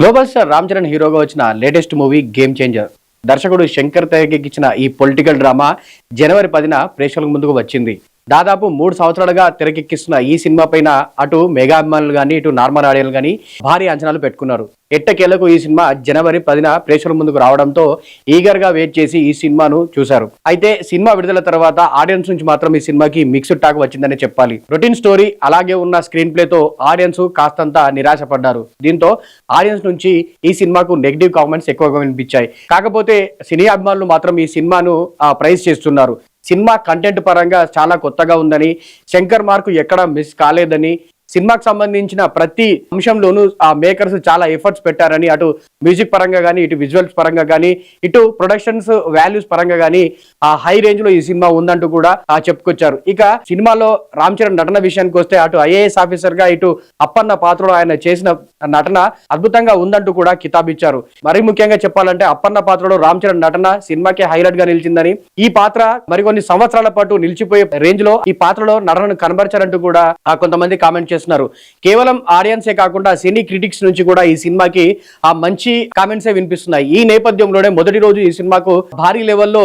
Global star Ram Charan హీరోగా వచ్చిన latest movie game changer. దర్శకుడు శంకర్ తెరకెక్కించిన ఈ పొలిటికల్ డ్రామా జనవరి 10న ప్రేక్షకుల ముందుకు వచ్చింది. దాదాపు 3 సంవత్సరాలుగా తెరకెక్కిస్తున్న ఈ సినిమా పైన అటు మెగా అభిమానులు కానీ ఇటు నార్మల్ ఆడియన్లు కానీ భారీ అంచనాలు పెట్టుకున్నారు. ఎట్టకేలకు ఈ సినిమా జనవరి 10న ప్రేక్షకుల ముందుకు రావడంతో ఈగర్ గా వెయిట్ చేసి ఈ సినిమాను చూశారు. అయితే సినిమా విడుదల తర్వాత ఆడియన్స్ నుంచి మాత్రం ఈ సినిమాకి మిక్స్డ్ టాక్ వచ్చిందని చెప్పాలి. రొటీన్ స్టోరీ అలాగే ఉన్న స్క్రీన్ ప్లే తో ఆడియన్స్ కాస్తంత నిరాశపడ్డారు. దీంతో ఆడియన్స్ నుంచి ఈ సినిమాకు నెగిటివ్ కామెంట్స్ ఎక్కువగా వినిపించాయి. కాకపోతే సినీ అభిమానులు మాత్రం ఈ సినిమాను ప్రైజ్ చేస్తున్నారు. సినిమా కంటెంట్ పరంగా చాలా కొత్తగా ఉందని, శంకర్ మార్కు ఎక్కడ మిస్ కాలేదని, సినిమాకు సంబంధించిన ప్రతి అంశంలోనూ ఆ మేకర్స్ చాలా ఎఫర్ట్స్ పెట్టారని, అటు మ్యూజిక్ పరంగా కానీ ఇటు విజువల్స్ పరంగా కానీ ఇటు ప్రొడక్షన్స్ వాల్యూస్ పరంగా కానీ ఆ హై రేంజ్ లో ఈ సినిమా ఉందంటూ కూడా చెప్పుకొచ్చారు. ఇక సినిమాలో రామ్ చరణ్ నటన విషయానికి వస్తే అటు ఐఏఎస్ ఆఫీసర్ గా ఇటు అప్పన్న పాత్రలో ఆయన చేసిన నటన అద్భుతంగా ఉందంటూ కూడా కితాబిచ్చారు. మరీ ముఖ్యంగా చెప్పాలంటే అప్పన్న పాత్రలో రామ్ చరణ్ నటన సినిమాకే హైలైట్ గా నిలిచిందని, ఈ పాత్ర మరికొన్ని సంవత్సరాల పాటు నిలిచిపోయే రేంజ్ లో ఈ పాత్రలో నటనను కనబరచారంటూ కూడా కొంతమంది కామెంట్ చేస్తున్నారు. కేవలం ఆడియన్సే కాకుండా సినీ క్రిటిక్స్ నుంచి కూడా ఈ సినిమాకి మంచి కామెంట్సే వినిపిస్తున్నాయి. ఈ నేపథ్యంలోనే మొదటి రోజు ఈ సినిమాకు భారీ లెవెల్లో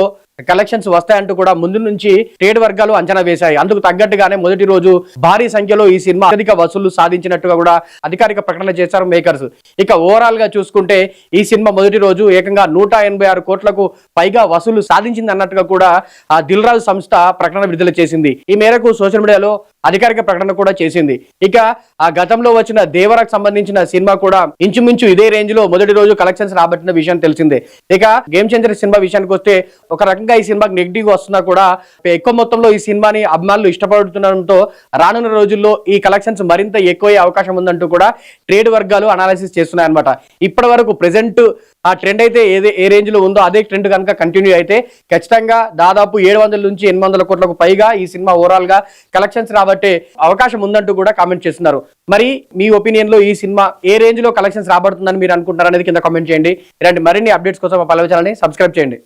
కలెక్షన్స్ వస్తాయంటూ కూడా ముందు నుంచి ట్రేడ్ వర్గాలు అంచనా వేశాయి. అందుకు తగ్గట్టుగానే మొదటి రోజు భారీ సంఖ్యలో ఈ సినిమా అధిక వసూళ్లు సాధించినట్టుగా కూడా అధికారిక ప్రకటన చేశారు మేకర్స్. ఇక ఓవరాల్ గా చూసుకుంటే ఈ సినిమా మొదటి రోజు ఏకంగా 186 కోట్లకు పైగా వసూళ్లు సాధించింది అన్నట్టుగా కూడా దిల్ రాజు సంస్థ ప్రకటన విడుదల చేసింది. ఈ మేరకు సోషల్ మీడియాలో అధికారిక ప్రకటన కూడా చేసింది. ఇక గతంలో వచ్చిన దేవరకు సంబంధించిన సినిమా కూడా ఇంచుమించు ఇదే రేంజ్ లో మొదటి రోజు కలెక్షన్స్ రాబట్టిన విషయం తెలిసిందే. ఇక గేమ్ చేంజర్ సినిమా విషయానికి వస్తే ఒక రకంగా ఈ సినిమాకి నెగిటివ్ వస్తున్నా కూడా ఎక్కువ మొత్తంలో ఈ సినిమాని అభిమానులు ఇష్టపడుతుండడంతో రానున్న రోజుల్లో ఈ కలెక్షన్స్ మరింత ఎక్కువ అవకాశం ఉందంటూ కూడా ట్రేడ్ వర్గాలు అనాలిసిస్ చేస్తున్నాయి అనమాట. ఇప్పటి వరకు ప్రెసెంట్ ఆ ట్రెండ్ అయితే ఏ రేంజ్ లో ఉందో అదే ట్రెండ్ కనుక కంటిన్యూ అయితే ఖచ్చితంగా దాదాపు 700 నుంచి 800 కోట్లకు పైగా ఈ సినిమా ఓవరాల్ గా కలెక్షన్స్ రాబట్టే అవకాశం ఉందంటూ కూడా కామెంట్ చేస్తున్నారు. మరి మీ ఒపీనియన్ లో ఈ సినిమా ఏ రేంజ్ లో కలెక్షన్స్ రాబడుతుందని మీరు అనుకుంటారు అనేది కింద కామెంట్ చేయండి. ఇలాంటి మరిన్ని అప్డేట్స్ కోసం మా పల్లవి ఛానల్ ని సబ్స్క్రైబ్ చేయండి.